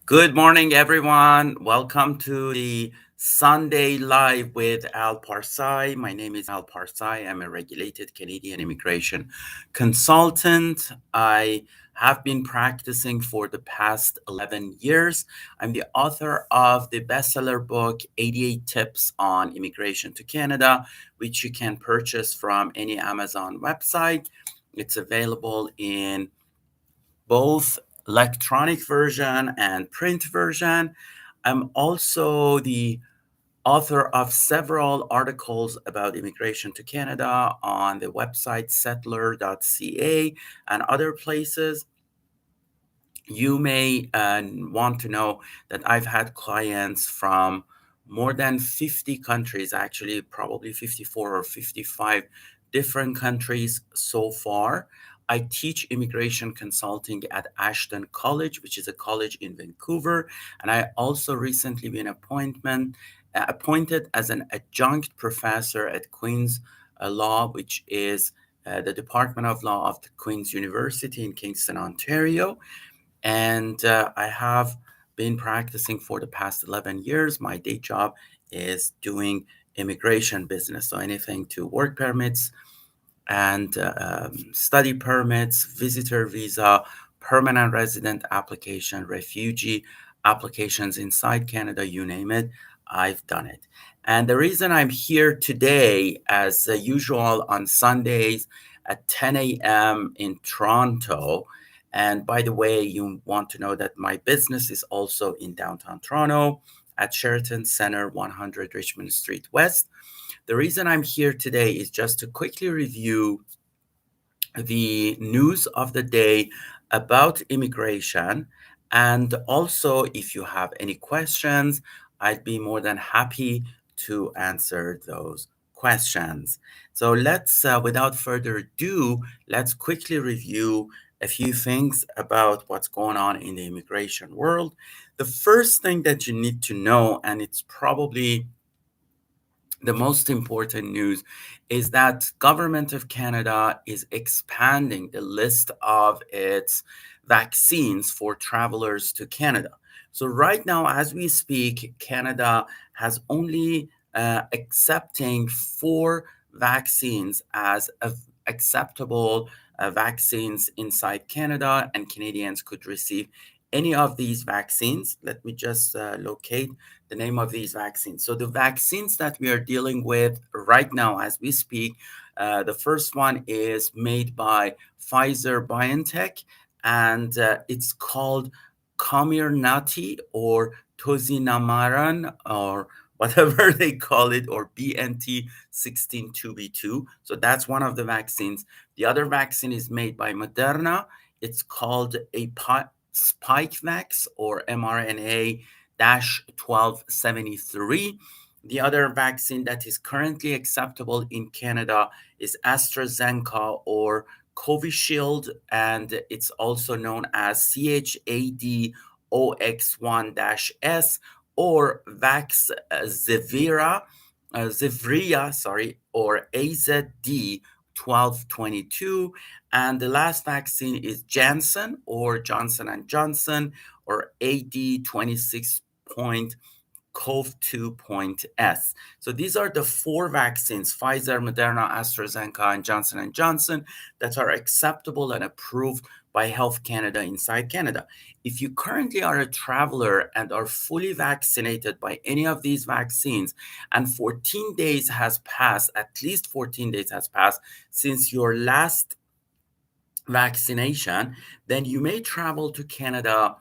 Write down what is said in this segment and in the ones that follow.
Good morning, everyone. Welcome to the Sunday Live with Al Parsai. My name is Al Parsai. I'm a regulated Canadian immigration consultant. I have been practicing for the past 11 years. I'm the author of the bestseller book, 88 Tips on Immigration to Canada, which you can purchase from any Amazon website. It's available in both electronic version and print version. I'm also the author of several articles about immigration to Canada on the website settler.ca and other places. You may want to know that I've had clients from more than 50 countries, actually, probably 54 or 55 different countries so far. I teach immigration consulting at Ashton College, which is a college in Vancouver. And I also recently been appointed as an adjunct professor at Queen's Law, which is the Department of Law of the Queen's University in Kingston, Ontario. And I have been practicing for the past 11 years. My day job is doing immigration business. So anything to work permits and study permits, visitor visa, permanent resident application, refugee applications inside Canada, you name it, I've done it. And the reason I'm here today, as usual on Sundays at 10 a.m. in Toronto, and by the way, you want to know that my business is also in downtown Toronto at Sheraton Center, 100 Richmond Street West. The reason I'm here today is just to quickly review the news of the day about immigration. And also, if you have any questions, I'd be more than happy to answer those questions. So without further ado, let's quickly review a few things about what's going on in the immigration world. The first thing that you need to know, and it's probably the most important news, is that government of Canada is expanding the list of its vaccines for travelers to Canada. So right now, as we speak, Canada has only accepting 4 vaccines as acceptable vaccines inside Canada, and Canadians could receive any of these vaccines. Let me just locate the name of these vaccines. So the vaccines that we are dealing with right now as we speak, the first one is made by Pfizer BioNTech, and it's called Comirnaty or Tozinamaran or whatever they call it, or BNT162b2. So that's one of the vaccines. The other vaccine is made by Moderna. It's called a Spikevax or mRNA 1273. The other vaccine that is currently acceptable in Canada is AstraZeneca or Covishield, and it's also known as CHADOX1-S or Zevria, or AZD 1222. And the last vaccine is Janssen or Johnson and Johnson or AD26.CoV2.S. So these are the 4 vaccines, Pfizer, Moderna, AstraZeneca, and Johnson & Johnson, that are acceptable and approved by Health Canada inside Canada. If you currently are a traveler and are fully vaccinated by any of these vaccines, and 14 days has passed, at least 14 days has passed since your last vaccination, then you may travel to Canada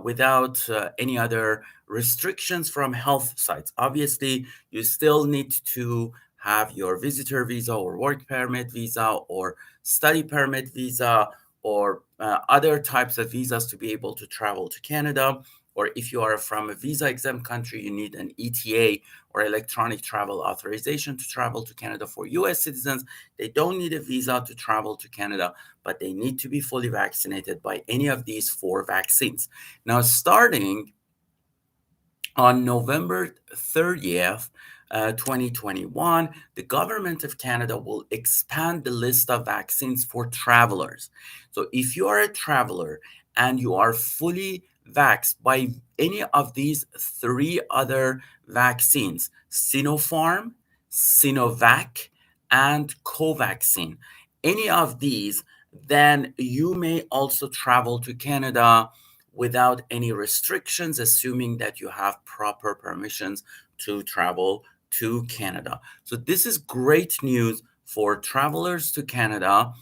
without any other restrictions from health sites. Obviously, you still need to have your visitor visa or work permit visa or study permit visa or other types of visas to be able to travel to Canada. Or if you are from a visa exempt country, you need an ETA or electronic travel authorization to travel to Canada. For US citizens, they don't need a visa to travel to Canada, but they need to be fully vaccinated by any of these 4 vaccines. Now, starting on November 30th, 2021, the government of Canada will expand the list of vaccines for travelers. So if you are a traveler and you are fully vaxxed by any of these three other vaccines: Sinopharm, Sinovac, and Covaxin, any of these, then you may also travel to Canada without any restrictions, assuming that you have proper permissions to travel to Canada. So, this is great news for travelers to Canada.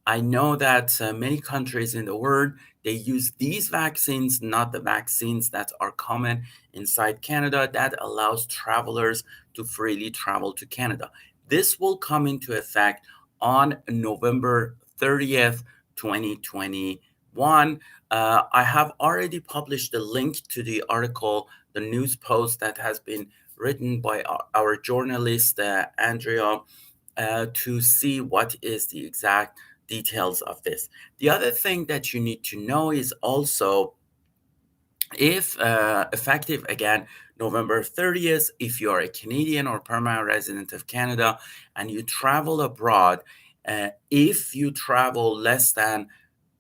I know that many countries in the world, they use these vaccines, not the vaccines that are common inside Canada, that allows travelers to freely travel to Canada. This will come into effect on November 30th, 2021. I have already published the link to the article, the news post that has been written by our journalist, Andrea, to see what is the exact details of this. The other thing that you need to know is also, if effective again November 30th, if you are a Canadian or permanent resident of Canada and you travel abroad, if you travel less than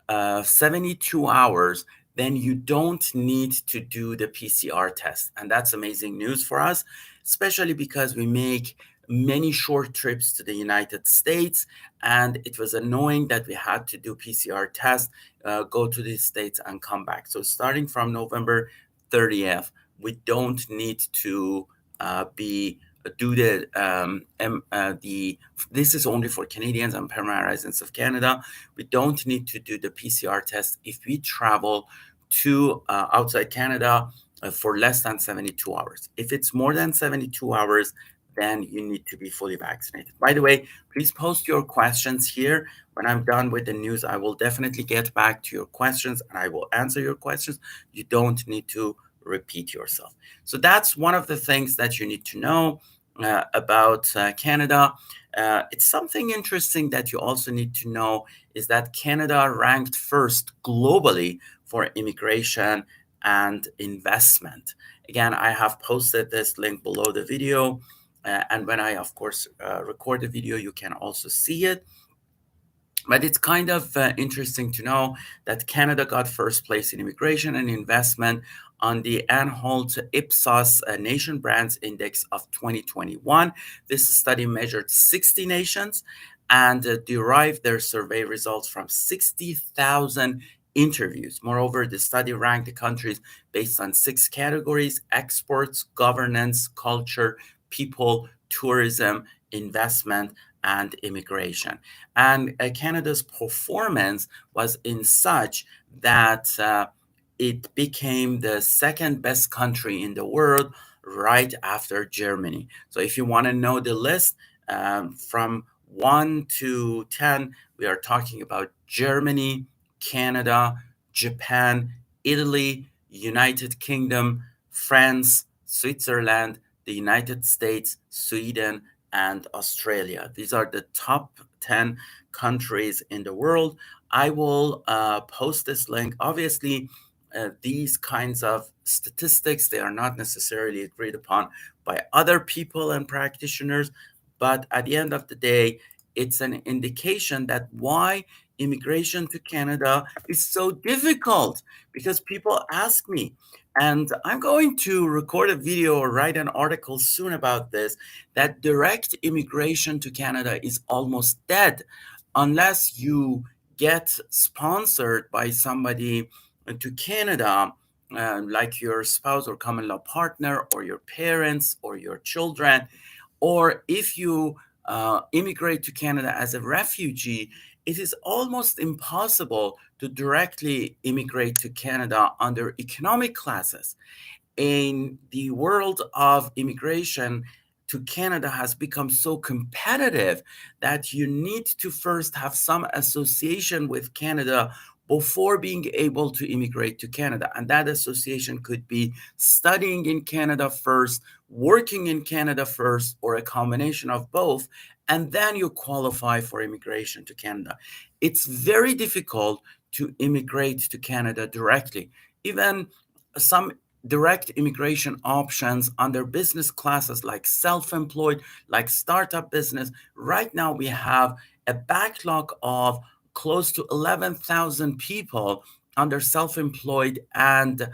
72 hours, then you don't need to do the PCR test. And that's amazing news for us, especially because we make many short trips to the United States. And it was annoying that we had to do PCR tests, go to the States and come back. So starting from November 30th, we don't need to be do the this is only for Canadians and permanent residents of Canada. We don't need to do the PCR test if we travel to outside Canada for less than 72 hours. If it's more than 72 hours, then you need to be fully vaccinated. By the way, please post your questions here. When I'm done with the news, I will definitely get back to your questions and I will answer your questions. You don't need to repeat yourself. So that's one of the things that you need to know about Canada. It's something interesting that you also need to know is that Canada ranked first globally for immigration and investment. Again, I have posted this link below the video. And when I, of course, record the video, you can also see it. But it's kind of interesting to know that Canada got first place in immigration and investment on the Anhalt Ipsos Nation Brands Index of 2021. This study measured 60 nations and derived their survey results from 60,000 interviews. Moreover, the study ranked the countries based on six categories: exports, governance, culture, people, tourism, investment, and immigration. And Canada's performance was in such that it became the second best country in the world right after Germany. So if you want to know the list from 1 to 10, we are talking about Germany, Canada, Japan, Italy, United Kingdom, France, Switzerland, the United States, Sweden, and Australia. These are the top 10 countries in the world. I will post this link. Obviously, these kinds of statistics, they are not necessarily agreed upon by other people and practitioners, but at the end of the day, it's an indication that why immigration to Canada is so difficult, because people ask me, and I'm going to record a video or write an article soon about this, that direct immigration to Canada is almost dead unless you get sponsored by somebody to Canada, like your spouse or common law partner or your parents or your children, or if you immigrate to Canada as a refugee. It is almost impossible to directly immigrate to Canada under economic classes. In the world of immigration to Canada has become so competitive that you need to first have some association with Canada before being able to immigrate to Canada. And that association could be studying in Canada first, working in Canada first, or a combination of both. And then you qualify for immigration to Canada. It's very difficult to immigrate to Canada directly. Even some direct immigration options under business classes like self-employed, like startup business. Right now, we have a backlog of close to 11,000 people under self-employed and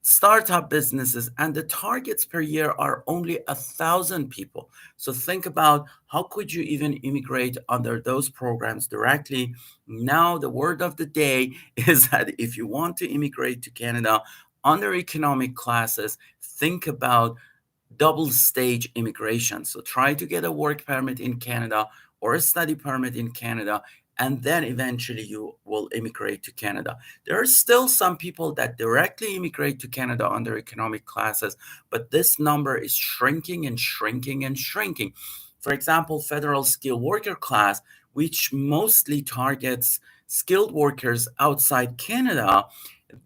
startup businesses, and the targets per year are only 1,000 people. So think about how could you even immigrate under those programs directly. Now the word of the day is that if you want to immigrate to Canada under economic classes, think about double stage immigration. So try to get a work permit in Canada or a study permit in Canada, and then eventually you will immigrate to Canada. There are still some people that directly immigrate to Canada under economic classes, but this number is shrinking and shrinking and shrinking. For example, federal skilled worker class, which mostly targets skilled workers outside Canada,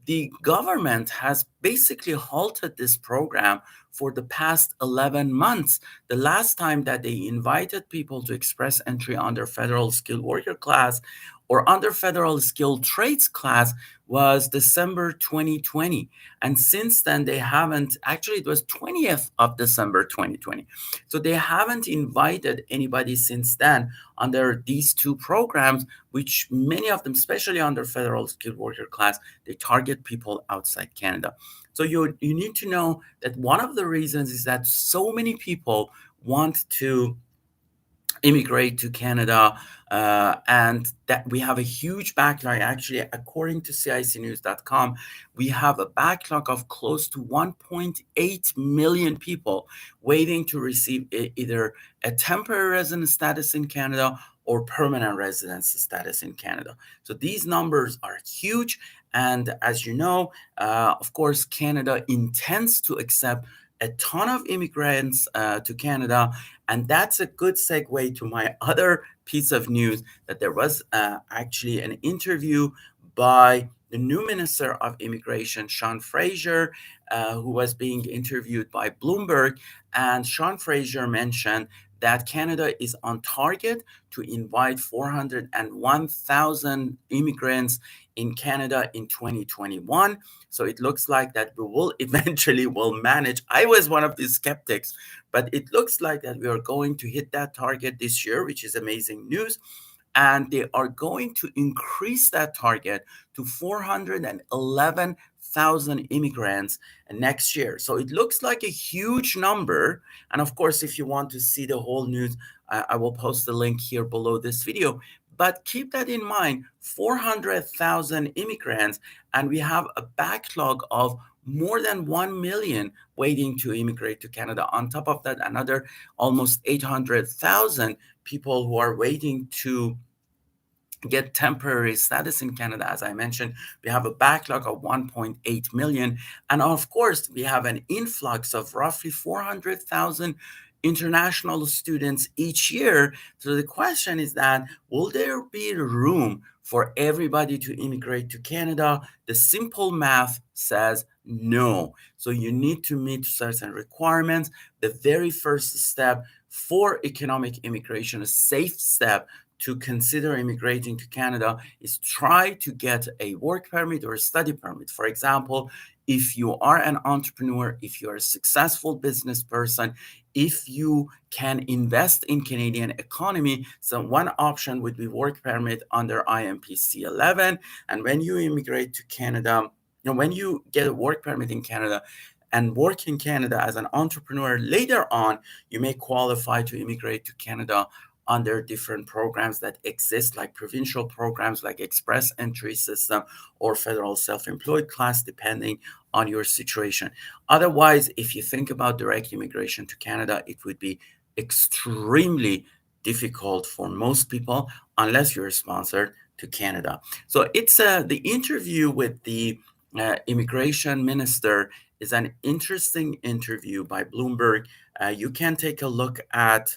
the government has basically halted this program for the past 11 months. The last time that they invited people to express entry under federal skilled worker class or under federal skilled trades class was December 2020. And since then, they haven't, actually, it was 20th of December 2020. So they haven't invited anybody since then under these two programs, which many of them, especially under federal skilled worker class, they target people outside Canada. So you need to know that one of the reasons is that so many people want to immigrate to Canada, and that we have a huge backlog. Actually, according to CICnews.com, we have a backlog of close to 1.8 million people waiting to receive either a temporary residence status in Canada or permanent residence status in Canada. So these numbers are huge. And as you know, of course, Canada intends to accept a ton of immigrants to Canada. And that's a good segue to my other piece of news that there was actually an interview by the new Minister of Immigration, Sean Fraser, who was being interviewed by Bloomberg. And Sean Fraser mentioned that Canada is on target to invite 401,000 immigrants in Canada in 2021. So it looks like that we will eventually will manage. I was one of these skeptics, but it looks like that we are going to hit that target this year, which is amazing news. And they are going to increase that target to 411,000 immigrants next year. So it looks like a huge number. And of course, if you want to see the whole news, I will post the link here below this video. But keep that in mind, 400,000 immigrants, and we have a backlog of more than 1 million waiting to immigrate to Canada. On top of that, another almost 800,000 people who are waiting to get temporary status in Canada. As I mentioned, we have a backlog of 1.8 million. And of course, we have an influx of roughly 400,000 international students each year. So the question is that, will there be room for everybody to immigrate to Canada? The simple math says no. So you need to meet certain requirements. The very first step for economic immigration, a safe step to consider immigrating to Canada, is try to get a work permit or a study permit. For example, if you are an entrepreneur, if you're a successful business person, if you can invest in Canadian economy, so one option would be work permit under IMPC 11. And when you immigrate to Canada, when you get a work permit in Canada and work in Canada as an entrepreneur, later on, you may qualify to immigrate to Canada under different programs that exist, like provincial programs like express entry system or federal self-employed class, depending on your situation. Otherwise, if you think about direct immigration to Canada, it would be extremely difficult for most people unless you're sponsored to Canada. So it's the interview with the immigration minister is an interesting interview by Bloomberg. You can take a look at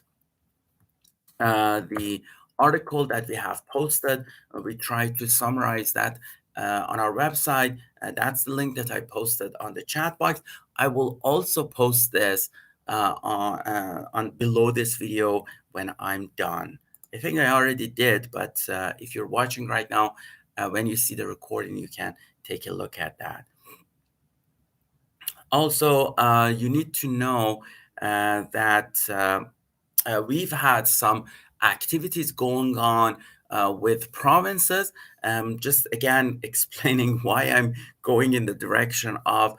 the article that we have posted. We try to summarize that on our website. That's the link that I posted on the chat box. I will also post this on below this video when I'm done. I think I already did, but if you're watching right now, when you see the recording, you can take a look at that. Also, you need to know that we've had some activities going on with provinces. Just again explaining why I'm going in the direction of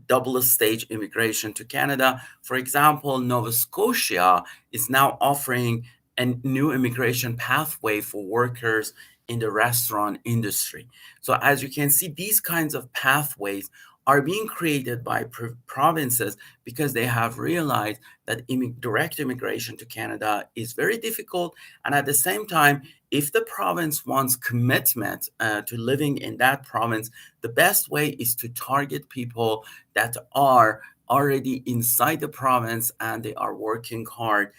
double stage immigration to Canada. For example, Nova Scotia is now offering a new immigration pathway for workers in the restaurant industry. So, as you can see, these kinds of pathways are being created by provinces because they have realized that direct immigration to Canada is very difficult. And at the same time, if the province wants commitment to living in that province, the best way is to target people that are already inside the province and they are working hard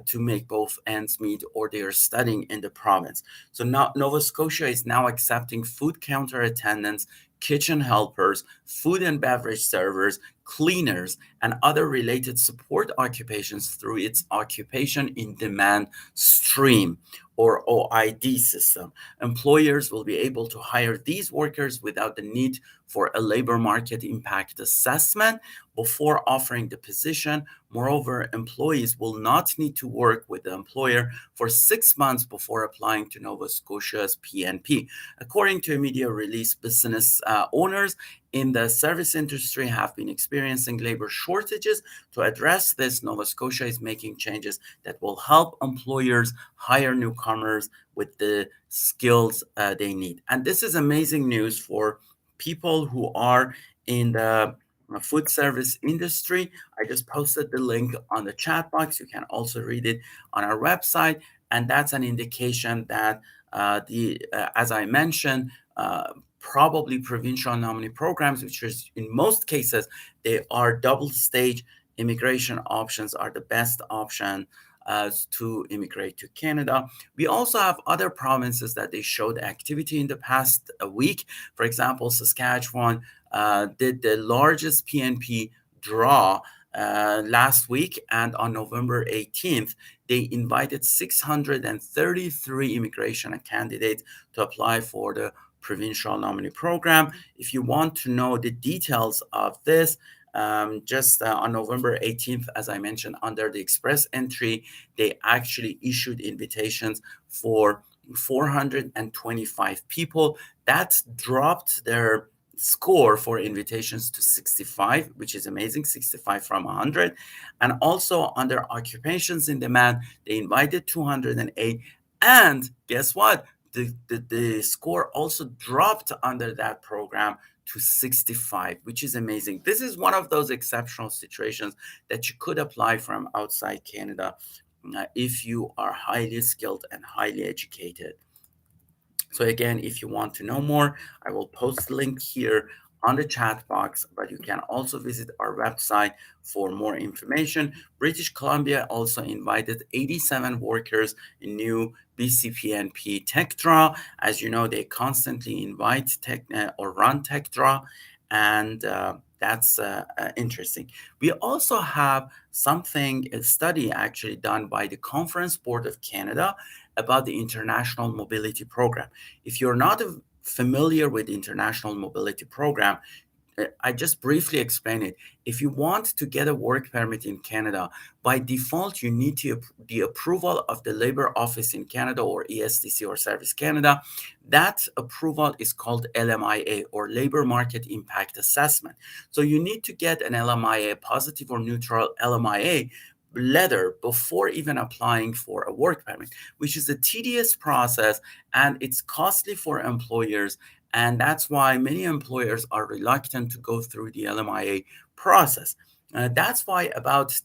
to make both ends meet, or they are studying in the province. So now Nova Scotia is now accepting food counter attendants, kitchen helpers, food and beverage servers, cleaners, and other related support occupations through its occupation in demand stream, or OID system. Employers will be able to hire these workers without the need for a labor market impact assessment before offering the position. Moreover, employees will not need to work with the employer for 6 months before applying to Nova Scotia's PNP. According to a media release, business owners in the service industry have been experiencing labor shortages. To address this, Nova Scotia is making changes that will help employers hire newcomers with the skills they need. And this is amazing news for people who are in the food service industry. I just posted the link on the chat box. You can also read it on our website. And that's an indication that as I mentioned, probably provincial nominee programs, which is in most cases, they are double stage immigration options, are the best option to immigrate to Canada. We also have other provinces that they showed activity in the past week. For example, Saskatchewan did the largest PNP draw last week, and on November 18th, they invited 633 immigration candidates to apply for the provincial nominee program. If you want to know the details of this, just on November 18th, as I mentioned, under the express entry, they actually issued invitations for 425 people. That dropped their score for invitations to 65, which is amazing, 65 from 100. And also under occupations in demand, they invited 208. And guess what? The score also dropped under that program to 65, which is amazing. This is one of those exceptional situations that you could apply from outside Canada if you are highly skilled and highly educated. So again, if you want to know more, I will post the link here on the chat box, but you can also visit our website for more information. British Columbia also invited 87 workers in new BCPNP Tech Draw. As you know, they constantly invite tech or run Tech Draw, and that's interesting. We also have a study actually done by the Conference Board of Canada about the International Mobility Program. If you're not familiar with the International Mobility Program, I just briefly explain it. If you want to get a work permit in Canada, by default, you need the approval of the Labor Office in Canada, or ESTC, or Service Canada. That approval is called LMIA, or Labor Market Impact Assessment. So you need to get an LMIA, positive or neutral LMIA letter before even applying for a work permit, which is a tedious process and it's costly for employers. And that's why many employers are reluctant to go through the LMIA process. That's why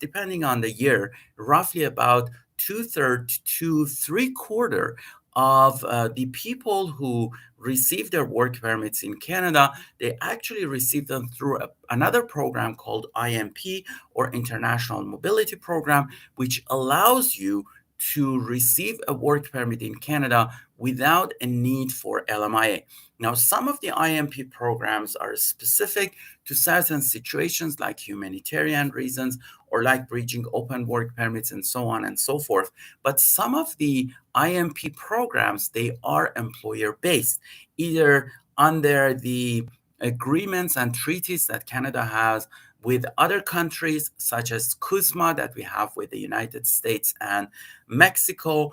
depending on the year, roughly about two-thirds to three-quarter of the people who receive their work permits in Canada, they actually receive them through another program called IMP, or International Mobility Program, which allows you to receive a work permit in Canada without a need for LMIA. Now, some of the IMP programs are specific to certain situations like humanitarian reasons or like bridging open work permits and so on and so forth. But some of the IMP programs, they are employer based, either under the agreements and treaties that Canada has with other countries, such as CUSMA that we have with the United States and Mexico,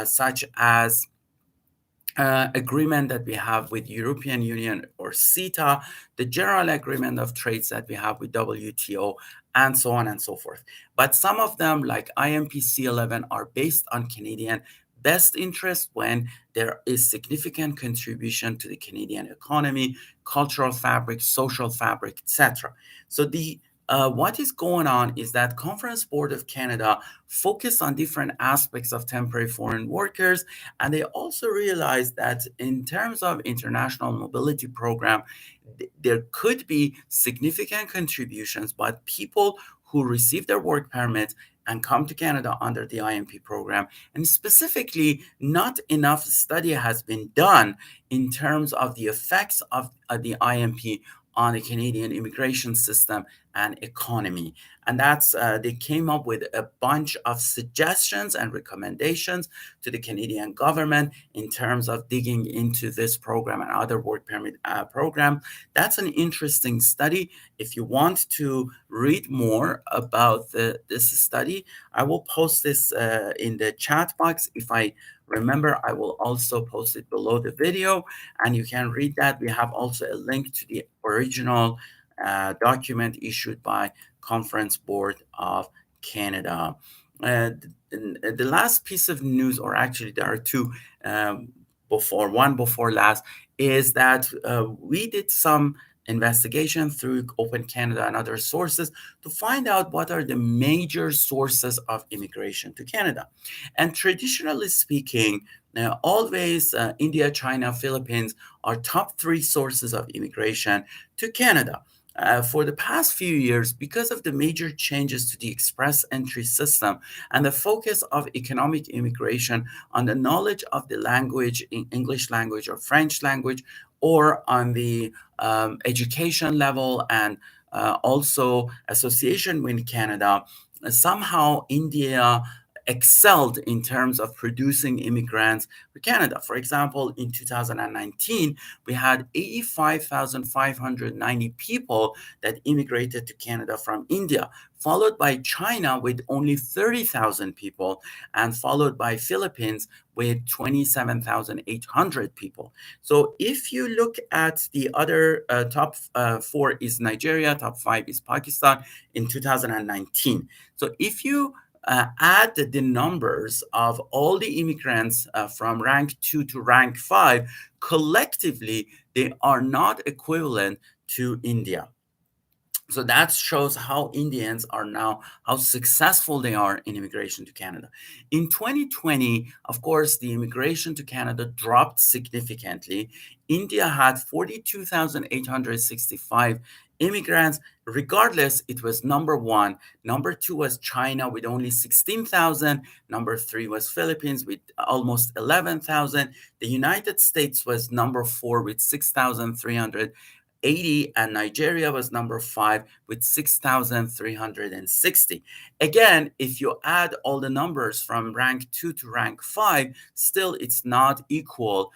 such as agreement that we have with European Union or CETA, the general agreement of trades that we have with WTO, and so on and so forth. But some of them, like IMPC 11, are based on Canadian best interest when there is significant contribution to the Canadian economy, cultural fabric, social fabric, etc. So the what is going on is that Conference Board of Canada focus on different aspects of temporary foreign workers, and they also realized that in terms of international mobility program, there could be significant contributions, but people who receive their work permit and come to Canada under the IMP program. And specifically, not enough study has been done in terms of the effects of the IMP on the Canadian immigration system and economy. And that's they came up with a bunch of suggestions and recommendations to the Canadian government in terms of digging into this program and other work permit program. That's an interesting study. If you want to read more about this study, I will post this in the chat box. If I remember, I will also post it below the video, and you can read that. We have also a link to the original document issued by Conference Board of Canada. The last piece of news, or actually there are two one before last, is that we did some investigation through Open Canada and other sources to find out what are the major sources of immigration to Canada. And traditionally speaking, always India, China, Philippines are top three sources of immigration to Canada. For the past few years, because of the major changes to the express entry system and the focus of economic immigration on the knowledge of the language, in English language or French language, or on the education level, and also association with Canada, somehow India excelled in terms of producing immigrants for Canada. For example, in 2019, we had 85,590 people that immigrated to Canada from India, followed by China with only 30,000 people, and followed by Philippines with 27,800 people. So if you look at the other top four is Nigeria, top five is Pakistan in 2019. So if you add the numbers of all the immigrants from rank 2 to rank 5, collectively, they are not equivalent to India. So that shows how Indians are now, how successful they are in immigration to Canada. In 2020, of course, the immigration to Canada dropped significantly. India had 42,865 immigrants. Regardless, it was number one. Number two was China with only 16,000. Number three was Philippines with almost 11,000. The United States was number four with 6,380, and Nigeria was number five with 6,360. Again, if you add all the numbers from rank 2 to rank 5, still it's not equal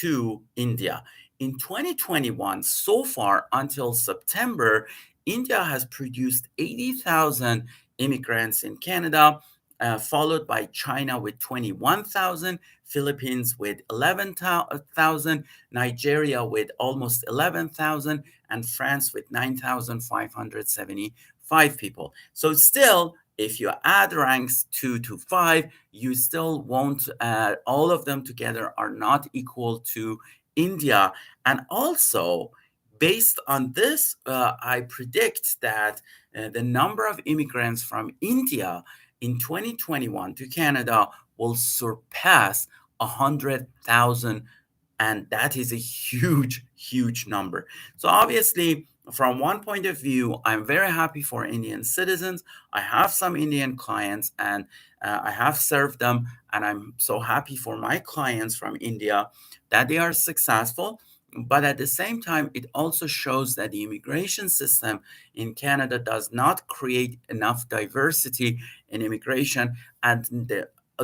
to India. In 2021, so far until September, India has produced 80,000 immigrants in Canada, followed by China with 21,000, Philippines with 11,000, Nigeria with almost 11,000, and France with 9,575 people. So still, if you add ranks 2 to 5, you still won't, all of them together are not equal to India. And also, based on this, I predict that the number of immigrants from India in 2021 to Canada will surpass 100,000, and that is a huge, huge number. So obviously, from one point of view, I'm very happy for Indian citizens. I have some Indian clients, and I have served them, and I'm so happy for my clients from India that they are successful. But at the same time, it also shows that the immigration system in Canada does not create enough diversity in immigration, and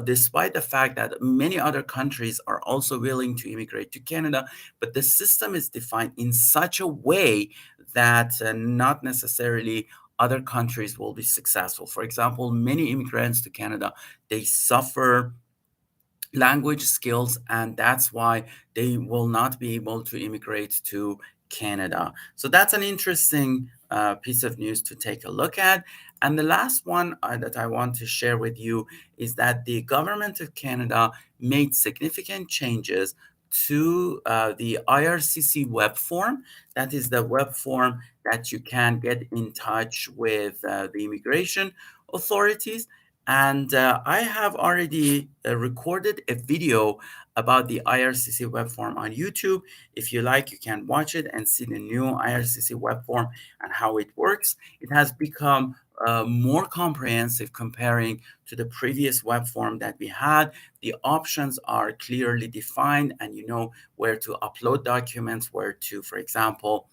despite the fact that many other countries are also willing to immigrate to Canada, but the system is defined in such a way that not necessarily other countries will be successful. For example, many immigrants to Canada, they suffer language skills, and that's why they will not be able to immigrate to Canada. So that's an interesting piece of news to take a look at. And the last one that I want to share with you is that the government of Canada made significant changes to the IRCC web form. That is the web form that you can get in touch with the immigration authorities. And I have already recorded a video about the IRCC web form on YouTube. If you like, you can watch it and see the new IRCC web form and how it works. It has become more comprehensive comparing to the previous web form that we had. The options are clearly defined, and you know where to upload documents, where to, for example,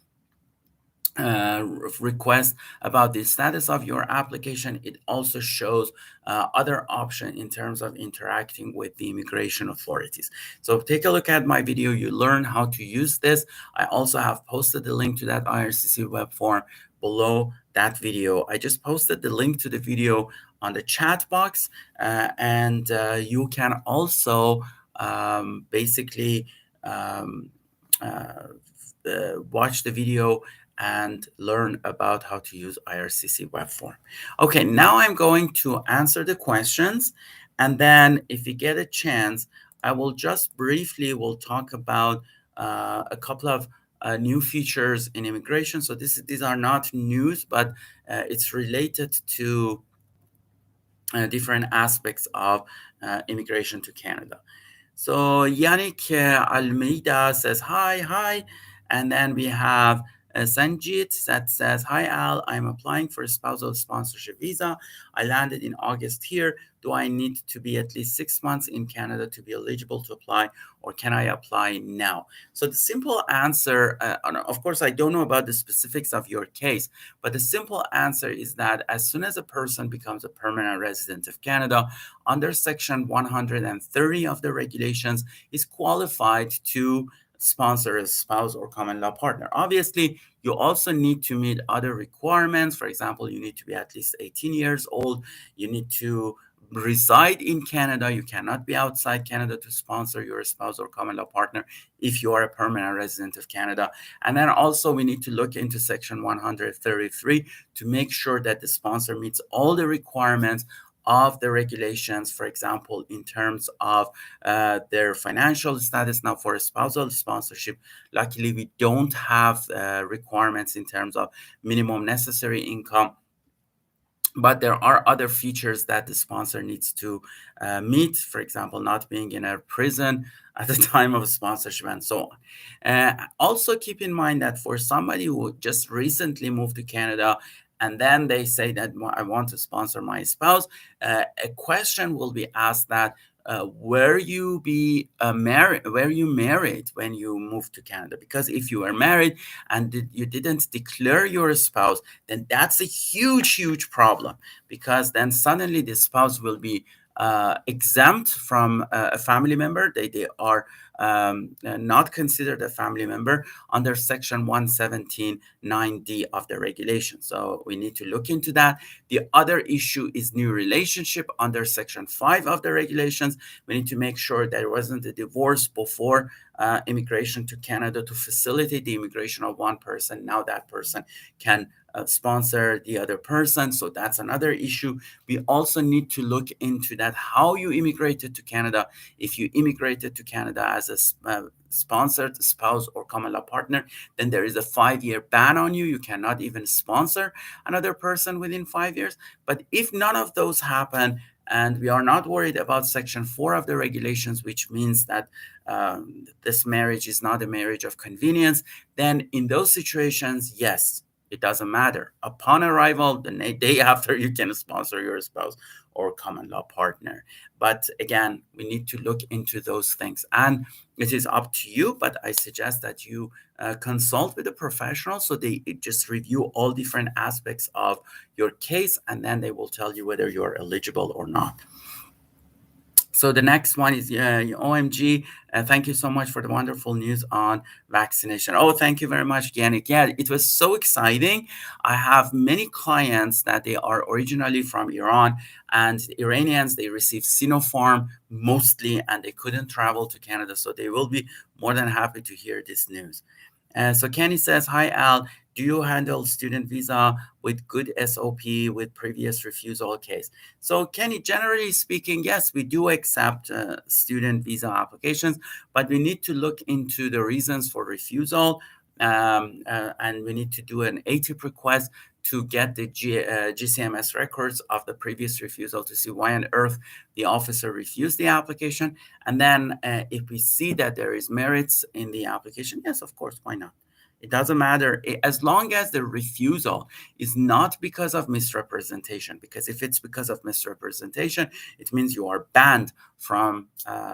request about the status of your application. It also shows other option in terms of interacting with the immigration authorities. So take a look at my video. You learn how to use this. I also have posted the link to that IRCC web form below that video. I just posted the link to the video on the chat box, and you can also basically um, uh, watch the video and learn about how to use IRCC web form. Okay, now I'm going to answer the questions, and then if you get a chance, I will just briefly will talk about a couple of new features in immigration. So these are not news, but it's related to different aspects of immigration to Canada. So Yannick Almeida says, hi, hi. And then we have Sanjit that says, hi, Al. I'm applying for a spousal sponsorship visa. I landed in August here. Do I need to be at least 6 months in Canada to be eligible to apply, or can I apply now? So the simple answer, of course, I don't know about the specifics of your case, but the simple answer is that as soon as a person becomes a permanent resident of Canada, under Section 130 of the regulations, is qualified to sponsor a spouse or common law partner. Obviously, you also need to meet other requirements. For example, you need to be at least 18 years old. You need to reside in Canada. You cannot be outside Canada to sponsor your spouse or common law partner if you are a permanent resident of Canada. And then also we need to look into Section 133 to make sure that the sponsor meets all the requirements of the regulations, for example, in terms of their financial status. Now, for a spousal sponsorship, luckily we don't have requirements in terms of minimum necessary income, but there are other features that the sponsor needs to meet, for example, not being in a prison at the time of sponsorship and so on. Also keep in mind that for somebody who just recently moved to Canada and then they say that I want to sponsor my spouse, a question will be asked that were you married when you moved to Canada? Because if you were married and you didn't declare your spouse, then that's a huge problem, because then suddenly the spouse will be exempt from a family member. They are not considered a family member under Section 117(9)(d) of the regulation. So we need to look into that. The other issue is new relationship under Section 5 of the regulations. We need to make sure there wasn't a divorce before immigration to Canada to facilitate the immigration of one person. Now that person can sponsor the other person. So that's another issue. We also need to look into that, how you immigrated to Canada. If you immigrated to Canada as a sponsored spouse or common law partner, then there is a 5-year ban on you. You cannot even sponsor another person within 5 years. But if none of those happen, and we are not worried about Section 4 of the regulations, which means that this marriage is not a marriage of convenience, then in those situations, yes, it doesn't matter. Upon arrival, the day after, you can sponsor your spouse or common law partner. But again, we need to look into those things. And it is up to you, but I suggest that you consult with a professional so they just review all different aspects of your case, and then they will tell you whether you're eligible or not. So the next one is OMG. Thank you so much for the wonderful news on vaccination. Oh, thank you very much, Janet. Yeah, it was so exciting. I have many clients that they are originally from Iran, and Iranians, they receive Sinopharm mostly, and they couldn't travel to Canada. So they will be more than happy to hear this news. So Kenny says, hi, Al. Do you handle student visa with good SOP with previous refusal case? So Kenny, generally speaking, yes, we do accept student visa applications, but we need to look into the reasons for refusal, and we need to do an ATIP request to get the GCMS records of the previous refusal to see why on earth the officer refused the application. And then if we see that there is merits in the application, yes, of course, why not? It doesn't matter as long as the refusal is not because of misrepresentation. Because if it's because of misrepresentation, it means you are banned from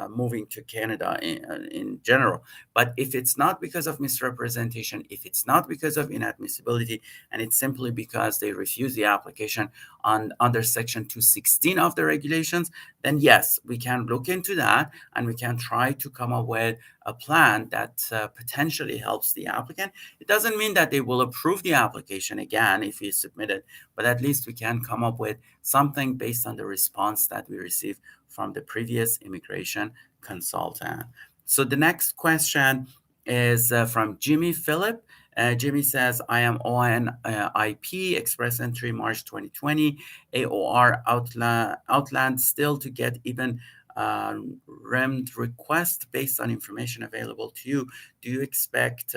moving to Canada in general. But if it's not because of misrepresentation, if it's not because of inadmissibility, and it's simply because they refuse the application under Section 216 of the regulations, then yes, we can look into that and we can try to come up with a plan that potentially helps the applicant. It doesn't mean that they will approve the application again if we submit it, but at least we can come up with something based on the response that we received from the previous immigration consultant. So the next question is from Jimmy Phillip. Jimmy says, I am ONIP, Express Entry March 2020, AOR Outland still to get even REMD request based on information available to you. Do you expect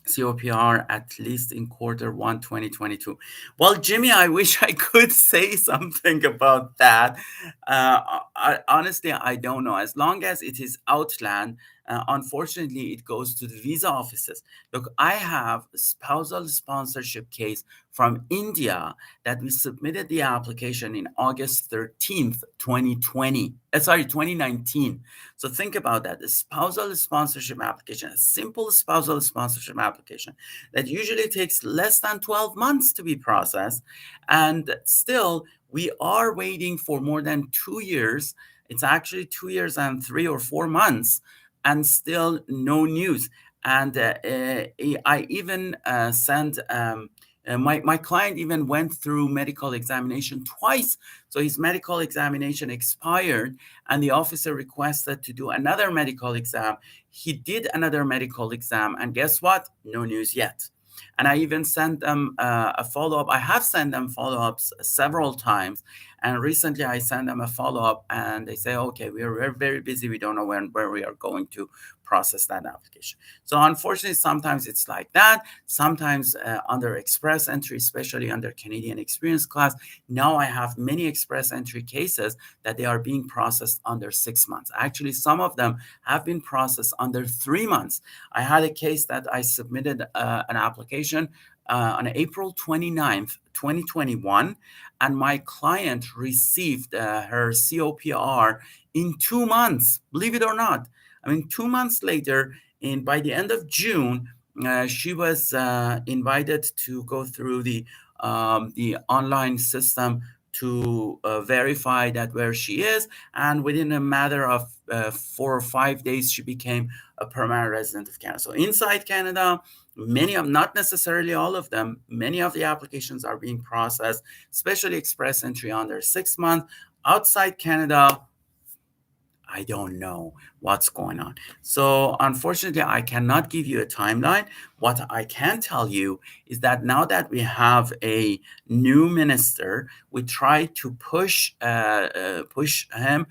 COPR at least in Q1 2022? Well, Jimmy, I wish I could say something about that. Honestly, I don't know. As long as it is Outland, unfortunately, it goes to the visa offices. Look, I have a spousal sponsorship case from India that we submitted the application in August 13th, 2019. So think about that. The spousal sponsorship application, a simple spousal sponsorship application that usually takes less than 12 months to be processed. And still, we are waiting for more than 2 years. It's actually 2 years and 3 or 4 months, and still no news. And I even sent my client even went through medical examination twice. So his medical examination expired, and the officer requested to do another medical exam. He did another medical exam, and guess what? No news yet. And I even sent them a follow up. I have sent them follow ups several times. And recently I sent them a follow up, and they say, okay, we're very busy. We don't know where we are going to process that application. So unfortunately, sometimes it's like that. Sometimes under express entry, especially under Canadian experience class, now I have many express entry cases that they are being processed under 6 months. Actually, some of them have been processed under 3 months. I had a case that I submitted an application on April 29th, 2021, and my client received her COPR in 2 months, believe it or not. I mean, 2 months later, by the end of June, she was invited to go through the online system to verify that where she is, and within a matter of 4 or 5 days, she became a permanent resident of Canada. So inside Canada, many of, not necessarily all of them, many of the applications are being processed, especially express entry under 6 months. Outside Canada, I don't know what's going on. So unfortunately, I cannot give you a timeline. What I can tell you is that now that we have a new minister, we try to push him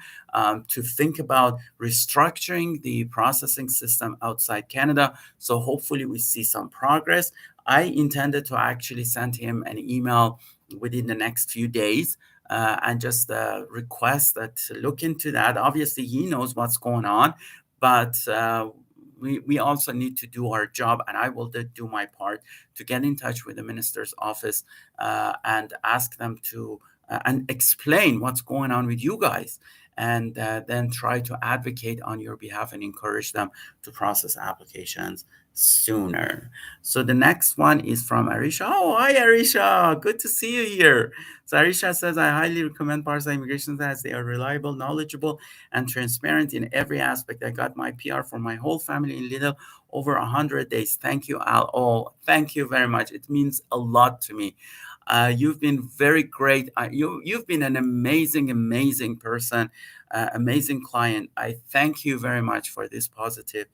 to think about restructuring the processing system outside Canada. So hopefully we see some progress. I intended to actually send him an email within the next few days and just request that to look into that. Obviously, he knows what's going on, but we also need to do our job, and I will do my part to get in touch with the minister's office and ask them to and explain what's going on with you guys, and then try to advocate on your behalf and encourage them to process applications sooner. So the next one is from Arisha. Oh, hi Arisha. Good to see you here. So Arisha says, I highly recommend Parsai Immigration as they are reliable, knowledgeable, and transparent in every aspect. I got my PR for my whole family in little over 100 days. Thank you, Al. Oh, thank you very much. It means a lot to me. You've been very great. You've been an amazing person, amazing client. I thank you very much for this positive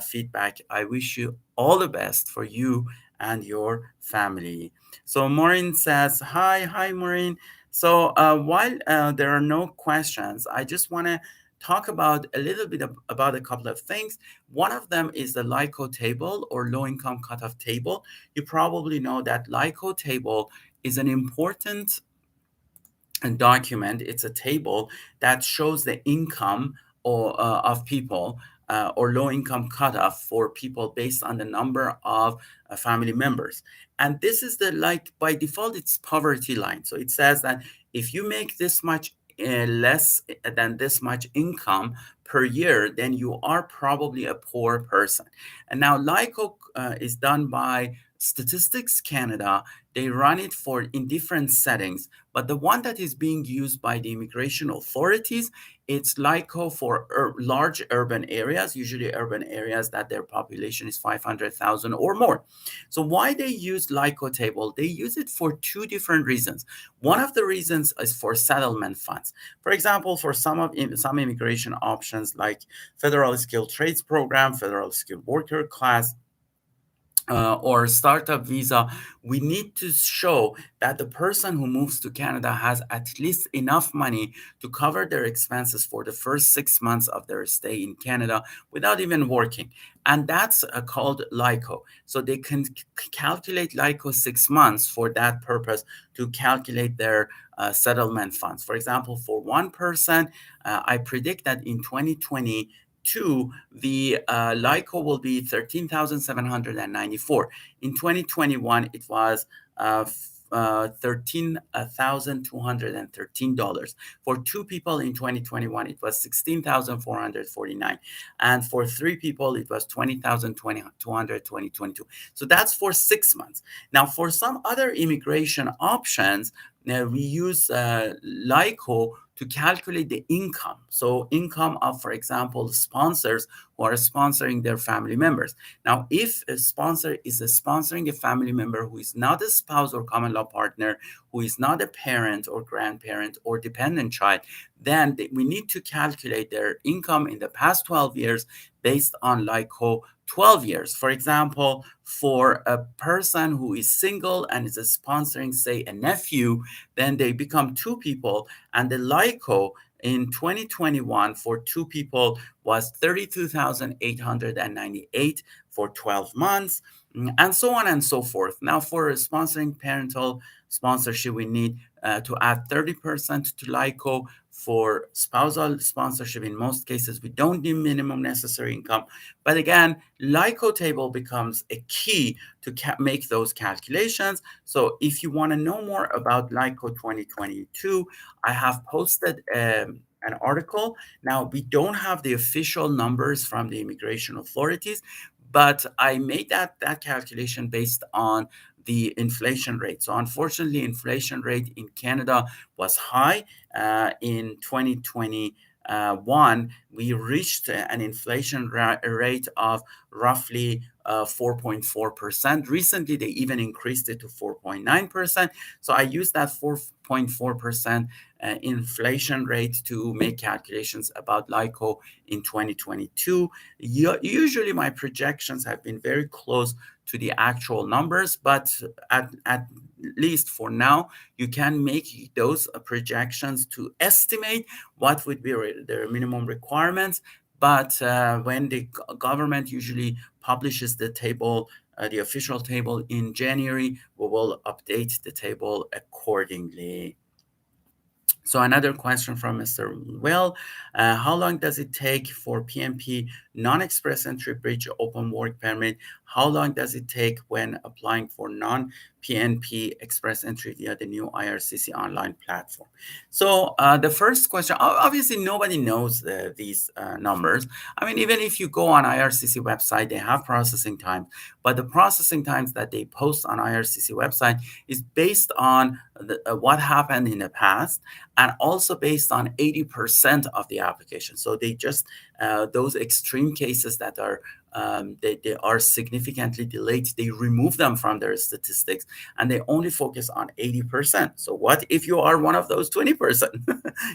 feedback. I wish you all the best for you and your family. So Maureen says, hi, Maureen. So while there are no questions, I just want to talk about a little bit about a couple of things. One of them is the LICO table or low income cutoff table. You probably know that LICO table is an important document. It's a table that shows the income of people or low income cutoff for people based on the number of family members. And this is the, like, by default, it's poverty line. So it says that if you make this much less than this much income per year, then you are probably a poor person. And now LICO is done by Statistics Canada. They run it for in different settings, but the one that is being used by the immigration authorities, it's LICO for large urban areas, usually urban areas that their population is 500,000 or more. So why they use LICO table? They use it for two different reasons. One of the reasons is for settlement funds. For example, for some immigration options like federal skilled trades program, federal skilled worker class, or startup visa, we need to show that the person who moves to Canada has at least enough money to cover their expenses for the first 6 months of their stay in Canada without even working. And that's called LICO. So they can calculate LICO 6 months for that purpose to calculate their settlement funds. For example, for one person, I predict that in 2022, the LICO will be 13,794. In 2021, it was $13,213. For two people in 2021, it was 16,449. And for three people, it was 20,222. So that's for 6 months. Now, for some other immigration options, now we use LICO to calculate the income. So income of, for example, sponsors who are sponsoring their family members. Now, if a sponsor is sponsoring a family member who is not a spouse or common law partner, who is not a parent or grandparent or dependent child, then we need to calculate their income in the past 12 years based on LICO 12 years. For example, for a person who is single and is sponsoring, say, a nephew, then they become two people, and the LICO in 2021 for two people was 32,898 for 12 months, and so on and so forth. Now, for sponsoring parental sponsorship, we need to add 30% to LICO. For spousal sponsorship, in most cases, we don't need minimum necessary income. But again, LICO table becomes a key to make those calculations. So if you want to know more about LICO 2022, I have posted an article. Now, we don't have the official numbers from the immigration authorities, but I made that calculation based on the inflation rate. So unfortunately, inflation rate in Canada was high. In 2021, we reached an inflation rate of roughly 4.4%. Recently, they even increased it to 4.9%. So I used that 4.4% inflation rate to make calculations about LICO in 2022. Usually, my projections have been very close to the actual numbers, but at least for now, you can make those projections to estimate what would be their minimum requirements. But when the government usually publishes the table, the official table in January, we will update the table accordingly. So another question from Mr. Will, how long does it take for PMP non-express entry bridge open work permit? how long does it take when applying for non-PNP express entry via the new IRCC online platform? So the first question, obviously nobody knows these numbers. I mean, even if you go on IRCC website, they have processing time, but the processing times that they post on IRCC website is based on what happened in the past, and also based on 80% of the application. So they just those extreme cases that are they are significantly delayed, they remove them from their statistics, and they only focus on 80%. So what if you are one of those 20%?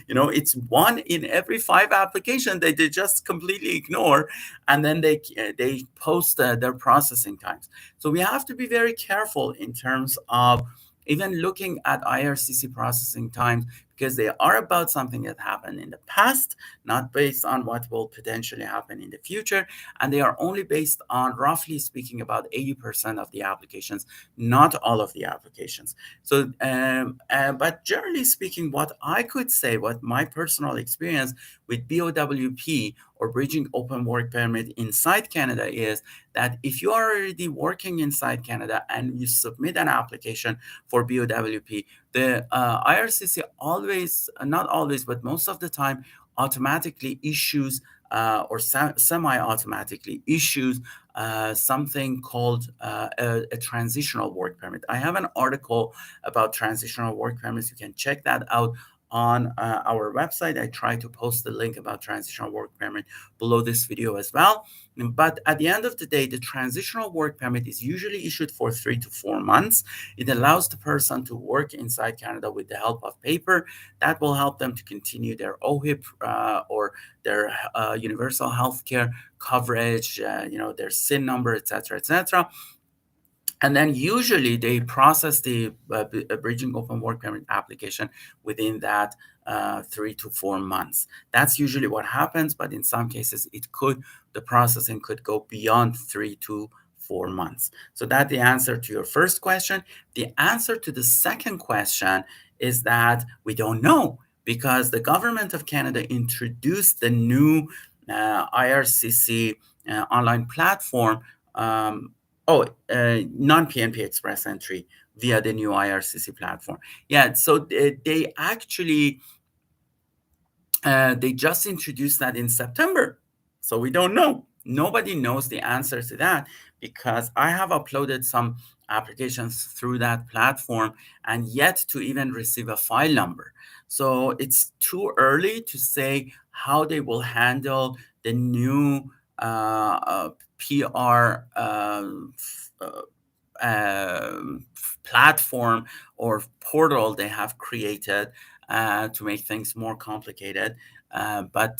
It's one in every five application that they just completely ignore, and then they post their processing times. So we have to be very careful in terms of even looking at IRCC processing times, because they are about something that happened in the past, not based on what will potentially happen in the future. And they are only based on, roughly speaking, about 80% of the applications, not all of the applications. So, but generally speaking, what I could say, what my personal experience with BOWP, or Bridging Open Work Permit inside Canada, is that if you are already working inside Canada and you submit an application for BOWP, the IRCC always, not always, but most of the time, automatically issues or semi-automatically issues something called a transitional work permit. I have an article about transitional work permits. You can check that out on our website. I try to post the link about transitional work permit below this video as well. But at the end of the day, the transitional work permit is usually issued for 3 to 4 months. It allows the person to work inside Canada with the help of paper. That will help them to continue their OHIP or their universal healthcare coverage, their SIN number, etc., etc. And then usually they process the bridging open work permit application within that 3 to 4 months. That's usually what happens, but in some cases the processing could go beyond 3 to 4 months. So that's the answer to your first question. The answer to the second question is that we don't know, because the government of Canada introduced the new IRCC online platform. Non-PNP express entry via the new IRCC platform. Yeah, so they actually they just introduced that in September. So we don't know. Nobody knows the answer to that, because I have uploaded some applications through that platform and yet to even receive a file number. So it's too early to say how they will handle the new PR platform or portal they have created to make things more complicated. But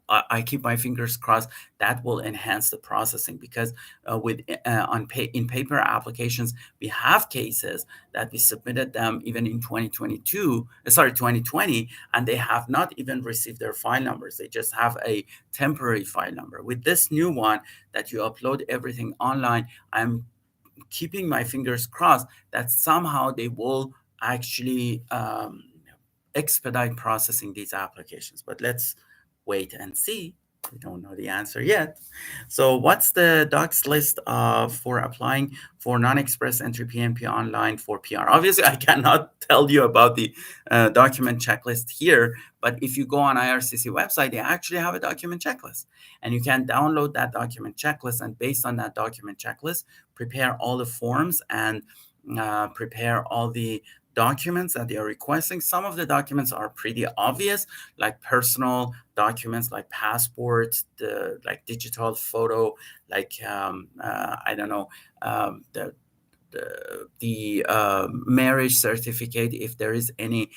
I keep my fingers crossed that will enhance the processing, because in paper applications, we have cases that we submitted them even in 2020, and they have not even received their file numbers. They just have a temporary file number. With this new one that you upload everything online, I'm keeping my fingers crossed that somehow they will actually expedite processing these applications. But let's wait and see. We don't know the answer yet. So what's the docs list for applying for non-express entry PNP online for PR? Obviously, I cannot tell you about the document checklist here, but if you go on IRCC website, they actually have a document checklist, and you can download that document checklist, and based on that document checklist, prepare all the forms and prepare all the documents that they are requesting. Some of the documents are pretty obvious, like personal documents, like passports, like digital photo, like I don't know, the marriage certificate, if there is any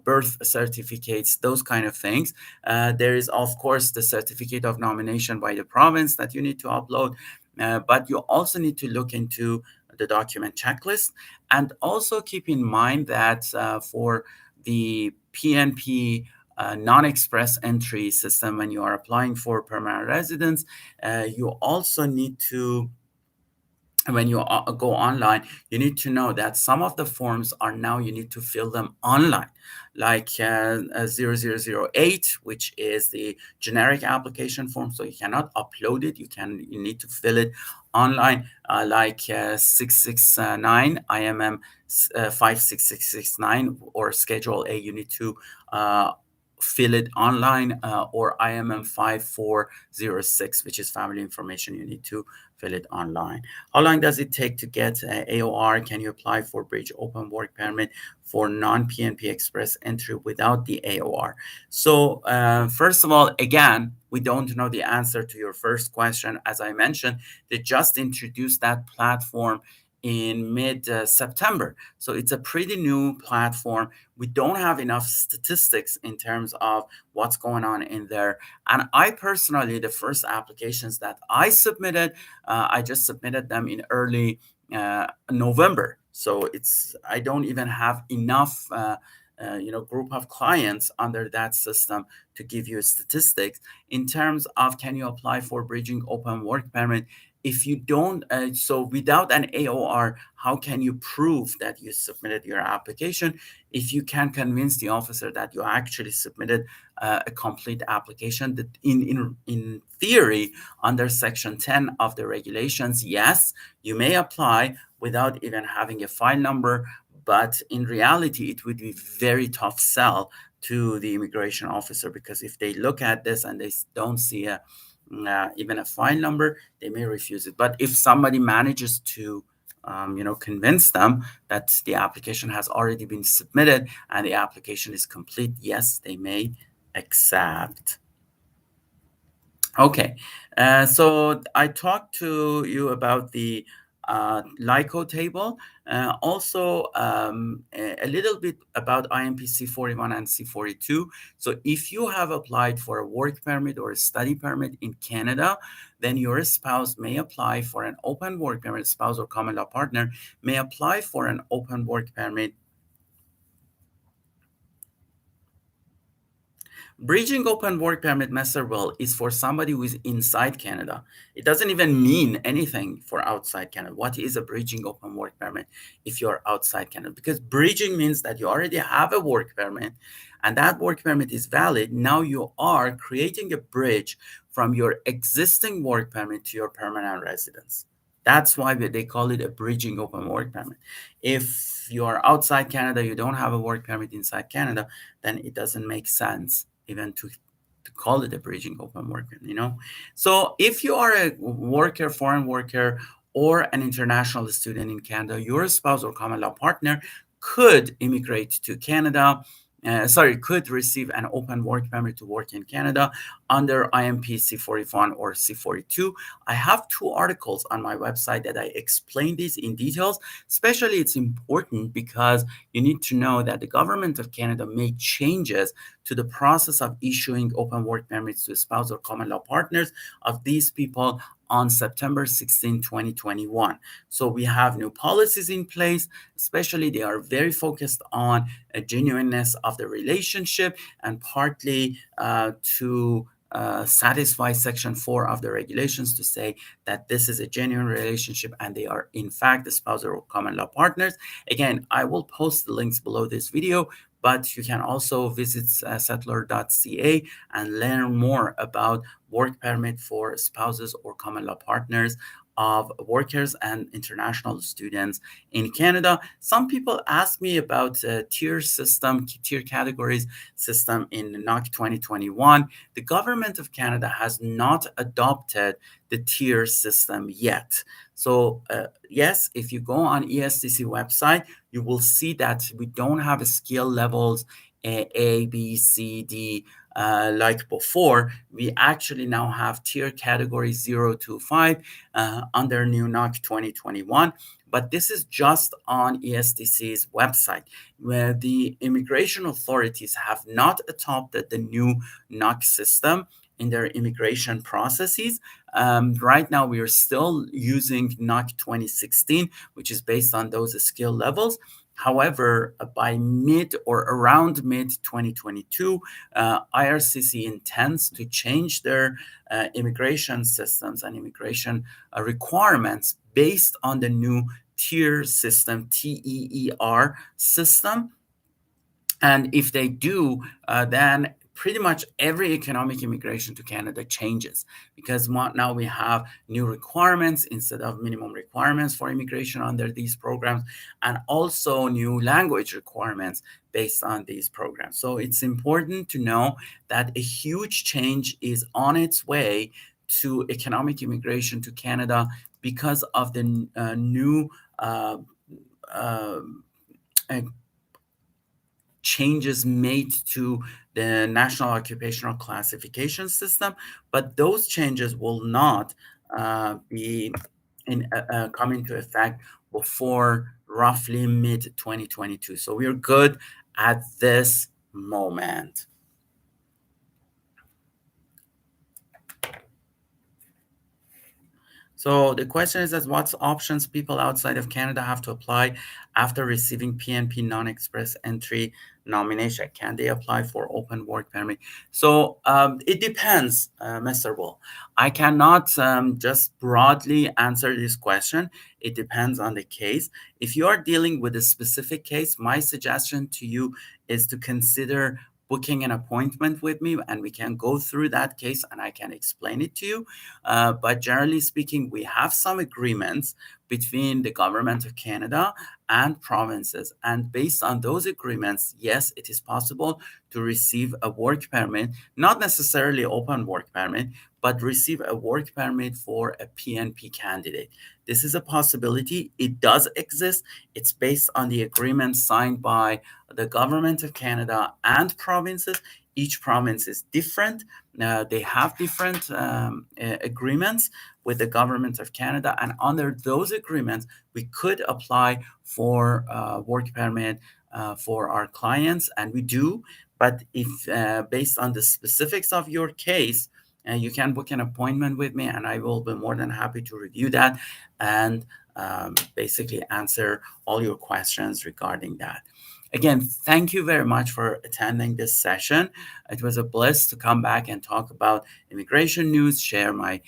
birth certificates, those kind of things. There is, of course, the certificate of nomination by the province that you need to upload, but you also need to look into the document checklist. And also keep in mind that for the PNP non-express entry system, when you are applying for permanent residence, you also need to when you go online, you need to know that some of the forms are now you need to fill them online, like 0008, which is the generic application form, so you cannot upload it. You need to fill it online, like 669 IMM 56669, or Schedule A, you need to fill it online, or IMM 5406, which is family information, you need to fill it online. How long does it take to get AOR? Can you apply for Bridge Open Work Permit for non-PNP Express entry without the AOR? So first of all, again, we don't know the answer to your first question. As I mentioned, they just introduced that platform in mid-September. So it's a pretty new platform. We don't have enough statistics in terms of what's going on in there. And I personally, the first applications that I submitted, I just submitted them in early November. So I don't even have enough group of clients under that system to give you statistics in terms of can you apply for bridging open work permit. If you don't, so without an AOR, how can you prove that you submitted your application? If you can convince the officer that you actually submitted a complete application, that in theory, under Section 10 of the regulations, yes, you may apply without even having a file number, but in reality, it would be very tough sell to the immigration officer, because if they look at this and they don't see even a file number, they may refuse it. But if somebody manages to convince them that the application has already been submitted and the application is complete, yes, they may accept. Okay, so I talked to you about the LICO table, also a little bit about IMP C41 and C42. So if you have applied for a work permit or a study permit in Canada, then your spouse may apply for an open work permit. Spouse or common law partner may apply for an open work permit. Bridging open work permit, Mr. Will, is for somebody who is inside Canada. It doesn't even mean anything for outside Canada. What is a bridging open work permit if you're outside Canada? Because bridging means that you already have a work permit and that work permit is valid. Now you are creating a bridge from your existing work permit to your permanent residence. That's why they call it a bridging open work permit. If you are outside Canada, you don't have a work permit inside Canada, then it doesn't make sense even to call it a bridging open worker, So if you are a worker, foreign worker, or an international student in Canada, your spouse or common law partner could immigrate to Canada. Could receive an open work permit to work in Canada under IMP C41 or C42. I have 2 articles on my website that I explain this in details. Especially, it's important because you need to know that the government of Canada made changes to the process of issuing open work permits to spouse or common law partners of these people on September 16, 2021. So we have new policies in place. Especially, they are very focused on a genuineness of the relationship, and partly to satisfy Section 4 of the regulations to say that this is a genuine relationship and they are in fact the spouse or common law partners. Again, I will post the links below this video, but you can also visit settler.ca and learn more about work permit for spouses or common law partners of workers and international students in Canada. Some people ask me about tier system, tier categories system in NOC 2021. The government of Canada has not adopted the tier system yet. So yes, if you go on ESDC website, you will see that we don't have a skill levels A, B, C, D, like before. We actually now have tier category 0 to 5 under new NOC 2021. But this is just on ESDC's website, where the immigration authorities have not adopted the new NOC system in their immigration processes. Right now, we are still using NOC 2016, which is based on those skill levels. However, by mid or around mid 2022, IRCC intends to change their immigration systems and immigration requirements based on the new tier system, TEER system. And if they do, then pretty much every economic immigration to Canada changes, because now we have new requirements instead of minimum requirements for immigration under these programs, and also new language requirements based on these programs. So it's important to know that a huge change is on its way to economic immigration to Canada because of the new uh, uh, changes made to the National Occupational Classification System, but those changes will not be come into effect before roughly mid 2022. So we are good at this moment. So the question is that what options people outside of Canada have to apply after receiving PNP non-express entry nomination? Can they apply for open work permit? So it depends, Mr. Wall. I cannot just broadly answer this question. It depends on the case. If you are dealing with a specific case, my suggestion to you is to consider booking an appointment with me, and we can go through that case and I can explain it to you. But generally speaking, we have some agreements between the government of Canada and provinces. And based on those agreements, yes, it is possible to receive a work permit, not necessarily open work permit, but receive a work permit for a PNP candidate. This is a possibility. It does exist. It's based on the agreement signed by the government of Canada and provinces. Each province is different. They have different agreements with the government of Canada, and under those agreements, we could apply for work permit for our clients, and we do. But if based on the specifics of your case, you can book an appointment with me, and I will be more than happy to review that and basically answer all your questions regarding that. Again, thank you very much for attending this session. It was a bliss to come back and talk about immigration news, share my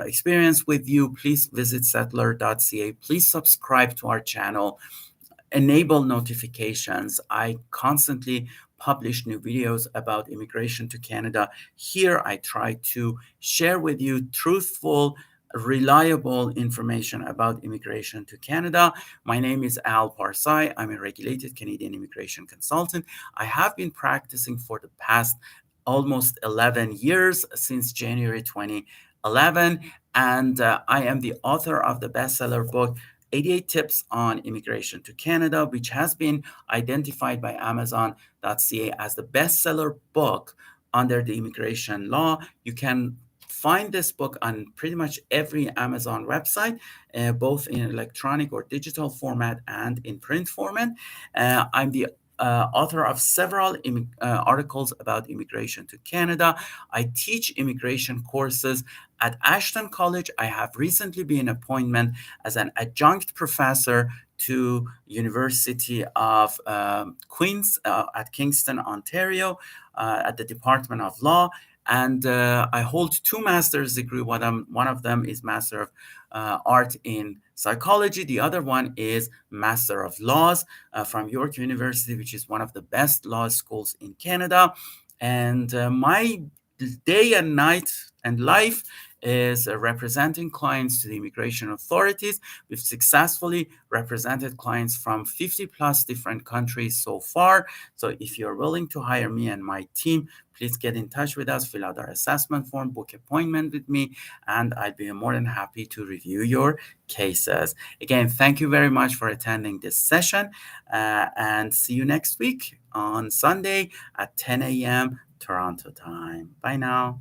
experience with you. Please visit settler.ca. Please subscribe to our channel, enable notifications. I constantly publish new videos about immigration to Canada. Here, I try to share with you truthful, reliable information about immigration to Canada. My name is Al Parsai. I'm a regulated Canadian immigration consultant. I have been practicing for the past almost 11 years, since January 2011, and I am the author of the bestseller book 88 Tips on Immigration to Canada, which has been identified by Amazon.ca as the bestseller book under the immigration law. You can find this book on pretty much every Amazon website, both in electronic or digital format and in print format. I'm the author of several articles about immigration to Canada. I teach immigration courses at Ashton College. I have recently been appointed as an adjunct professor to University of Queens at Kingston, Ontario, at the Department of Law. And I hold two master's degree. One of them is Master of Art in Psychology. The other one is Master of Laws from York University, which is one of the best law schools in Canada. And my day and night and life is representing clients to the immigration authorities. We've successfully represented clients from 50 plus different countries so far. So if you're willing to hire me and my team, please get in touch with us, fill out our assessment form, book appointment with me, and I'd be more than happy to review your cases. Again, thank you very much for attending this session, and see you next week on Sunday at 10 a.m. Toronto time. Bye now.